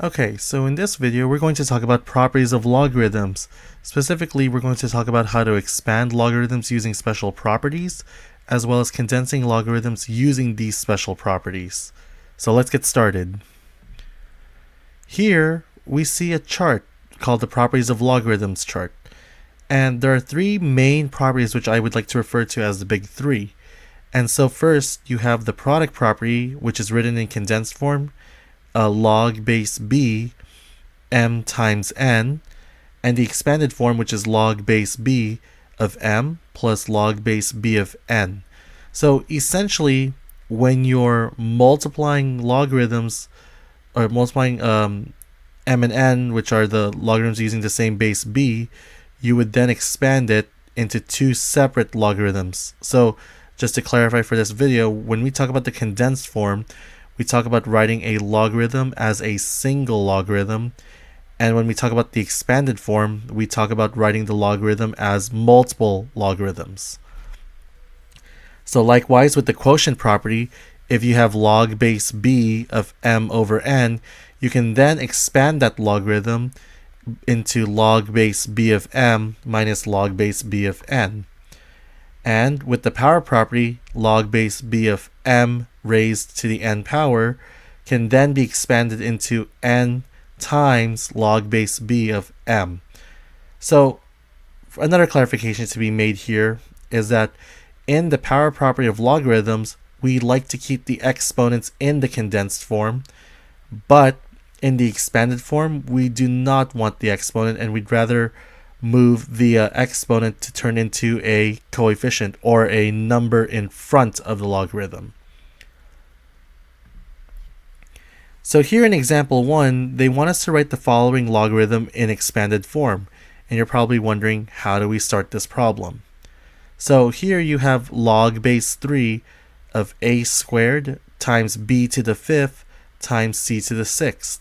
Okay, so in this video, we're going to talk about properties of logarithms. Specifically, we're going to talk about how to expand logarithms using special properties, as well as condensing logarithms using these special properties. So let's get started. Here, we see a chart called the properties of logarithms chart. And there are three main properties which I would like to refer to as the big three. And so first, you have the product property, which is written in condensed form, log base b m times n, and the expanded form, which is log base b of m plus log base b of n. So essentially, when you're multiplying logarithms or multiplying m and n, which are the logarithms using the same base b, you would then expand it into two separate logarithms. So just to clarify for this video, when we talk about the condensed form, we talk about writing a logarithm as a single logarithm. And when we talk about the expanded form, we talk about writing the logarithm as multiple logarithms. So likewise with the quotient property, if you have log base b of m over n, you can then expand that logarithm into log base b of m minus log base b of n. And with the power property, log base b of m raised to the n power can then be expanded into n times log base b of m. So another clarification to be made here is that in the power property of logarithms, we like to keep the exponents in the condensed form, but in the expanded form, we do not want the exponent, and we'd rather move the exponent to turn into a coefficient or a number in front of the logarithm. So here in example 1, they want us to write the following logarithm in expanded form. And you're probably wondering, how do we start this problem? So here you have log base 3 of a squared times b to the 5th times c to the 6th.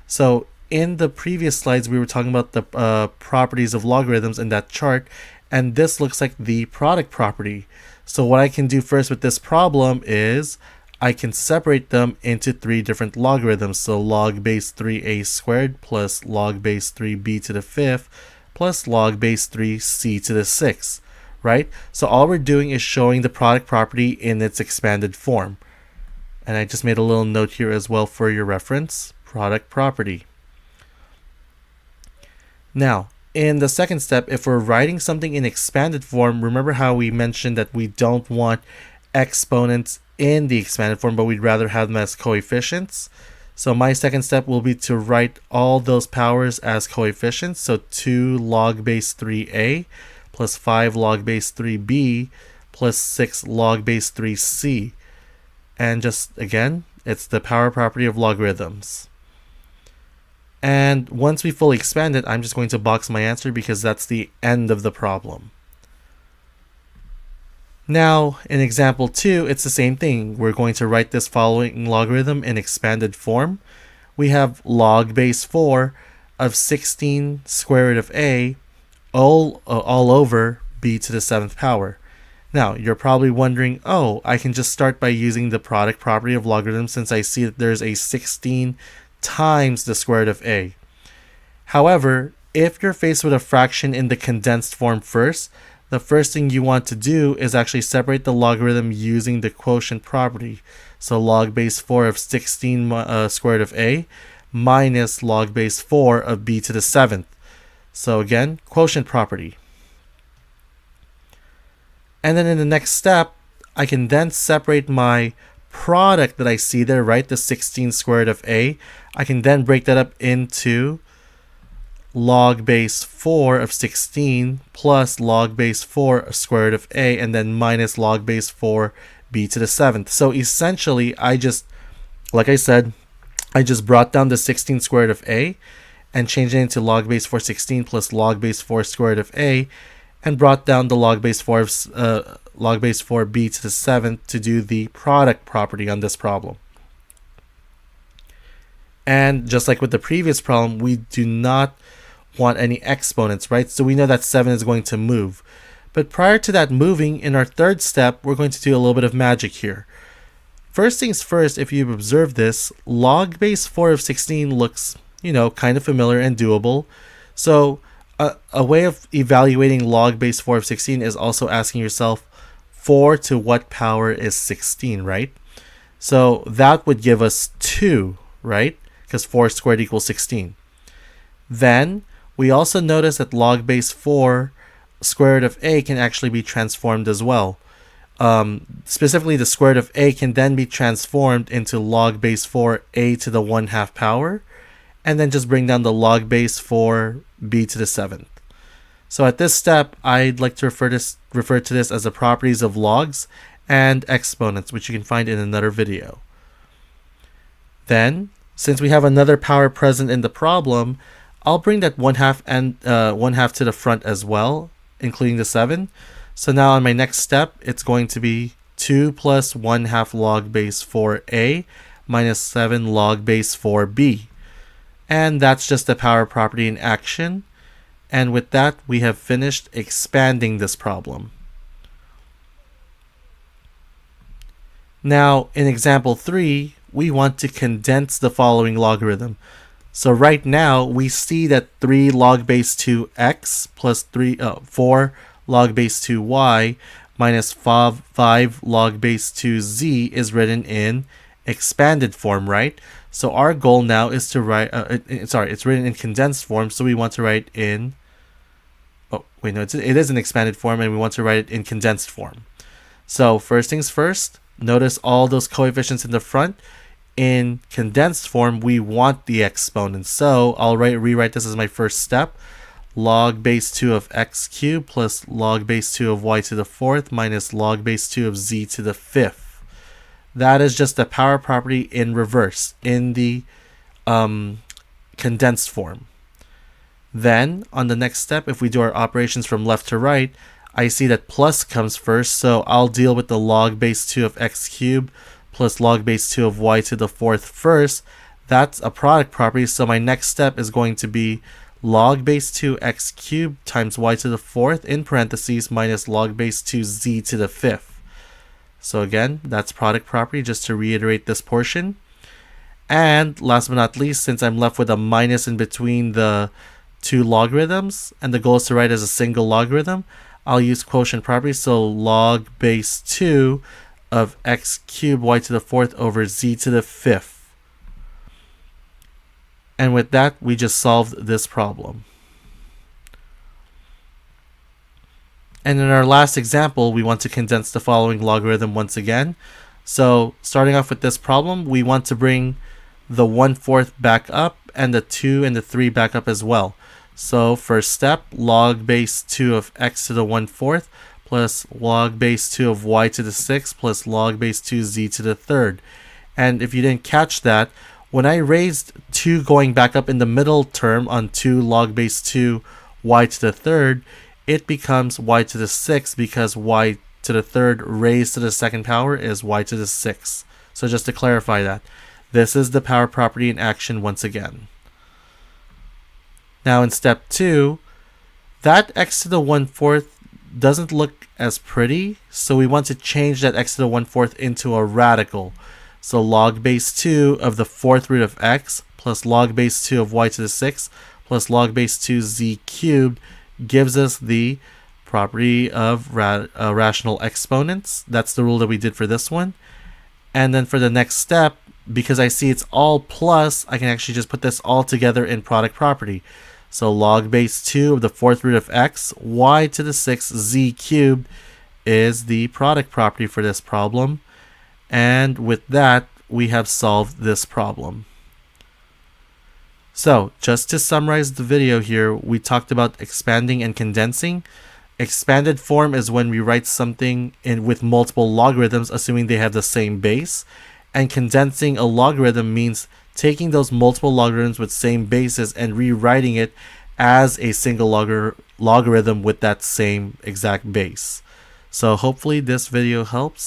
So in the previous slides, we were talking about the properties of logarithms in that chart, and this looks like the product property. So what I can do first with this problem is I can separate them into three different logarithms. So log base 3a squared plus log base 3b to the 5th plus log base 3c to the 6th, right? So all we're doing is showing the product property in its expanded form. And I just made a little note here as well for your reference, product property. Now, in the second step, if we're writing something in expanded form, remember how we mentioned that we don't want exponents in the expanded form, but we'd rather have them as coefficients. So my second step will be to write all those powers as coefficients. So 2 log base 3a plus 5 log base 3b plus 6 log base 3c. And just again, it's the power property of logarithms. And once we fully expand it, I'm just going to box my answer because that's the end of the problem. Now, in example 2, it's the same thing. We're going to write this following logarithm in expanded form. We have log base 4 of 16 square root of a all over b to the 7th power. Now, you're probably wondering, oh, I can just start by using the product property of logarithms since I see that there's a 16 times the square root of a. However, if you're faced with a fraction in the condensed form first, the first thing you want to do is actually separate the logarithm using the quotient property. So log base 4 of 16 square root of a minus log base 4 of b to the 7th. So again, quotient property. And then in the next step, I can then separate my product that I see there, right? The 16 square root of a. I can then break that up into log base 4 of 16 plus log base 4 square root of a, and then minus log base 4 b to the 7th. So essentially, like I said, I just brought down the 16 square root of a and changed it into log base 4 16 plus log base 4 square root of a, and brought down the log base 4 of log base 4b to the 7th to do the product property on this problem. And just like with the previous problem, we do not want any exponents, right? So we know that 7 is going to move. But prior to that moving, in our third step, we're going to do a little bit of magic here. First things first, if you've observed this, log base 4 of 16 looks kind of familiar and doable. So a way of evaluating log base 4 of 16 is also asking yourself 4 to what power is 16, right? So that would give us 2, right? Because 4 squared equals 16. Then we also notice that log base 4 square root of a can actually be transformed as well. Specifically, the square root of a can then be transformed into log base 4 a to the 1/2 power, and then just bring down the log base 4 b to the 7th. So at this step, I'd like to refer to this as the properties of logs and exponents, which you can find in another video. Then, since we have another power present in the problem, I'll bring that 1/2 and 1/2 to the front as well, including the 7. So now on my next step, it's going to be 2 plus 1/2 log base 4a minus 7 log base 4b. And that's just the power property in action. And with that, we have finished expanding this problem. Now, in example 3, we want to condense the following logarithm. So right now, we see that 3 log base 2x plus 4 log base 2y minus 5 log base 2z is written in expanded form, right? So our goal now is to write, it's written in condensed form, so we want to write in, it is in expanded form, and we want to write it in condensed form. So first things first, notice all those coefficients in the front. In condensed form, we want the exponents. So I'll rewrite this as my first step. Log base 2 of x cubed plus log base 2 of y to the 4th minus log base 2 of z to the 5th. That is just the power property in reverse, in the condensed form. Then, on the next step, if we do our operations from left to right, I see that plus comes first, so I'll deal with the log base 2 of x cubed plus log base 2 of y to the 4th first. That's a product property, so my next step is going to be log base 2 x cubed times y to the 4th in parentheses minus log base 2 z to the 5th. So again, that's product property, just to reiterate this portion. And last but not least, since I'm left with a minus in between the two logarithms, and the goal is to write as a single logarithm, I'll use quotient property, so log base 2 of x cubed y to the 4th over z to the 5th. And with that, we just solved this problem. And in our last example, we want to condense the following logarithm once again. So starting off with this problem, we want to bring the 1/4 back up and the 2 and the 3 back up as well. So first step, log base 2 of x to the 1/4 plus log base 2 of y to the 6th plus log base 2z to the 3rd. And if you didn't catch that, when I raised 2 going back up in the middle term on 2 log base 2 y to the 3rd, it becomes y to the 6th because y to the 3rd raised to the 2nd power is y to the 6th. So just to clarify that, this is the power property in action once again. Now in step 2, that x to the 1/4 doesn't look as pretty, so we want to change that x to the 1/4 into a radical. So log base 2 of the 4th root of x plus log base 2 of y to the 6th plus log base 2z cubed gives us the property of rational exponents. That's the rule that we did for this one. And then for the next step, because I see it's all plus, I can actually just put this all together in product property. So log base 2 of the 4th root of x, y to the 6th, z cubed is the product property for this problem. And with that, we have solved this problem. So just to summarize the video here, we talked about expanding and condensing. Expanded form is when we write something with multiple logarithms, assuming they have the same base. And condensing a logarithm means taking those multiple logarithms with same bases and rewriting it as a single logarithm with that same exact base. So hopefully this video helps.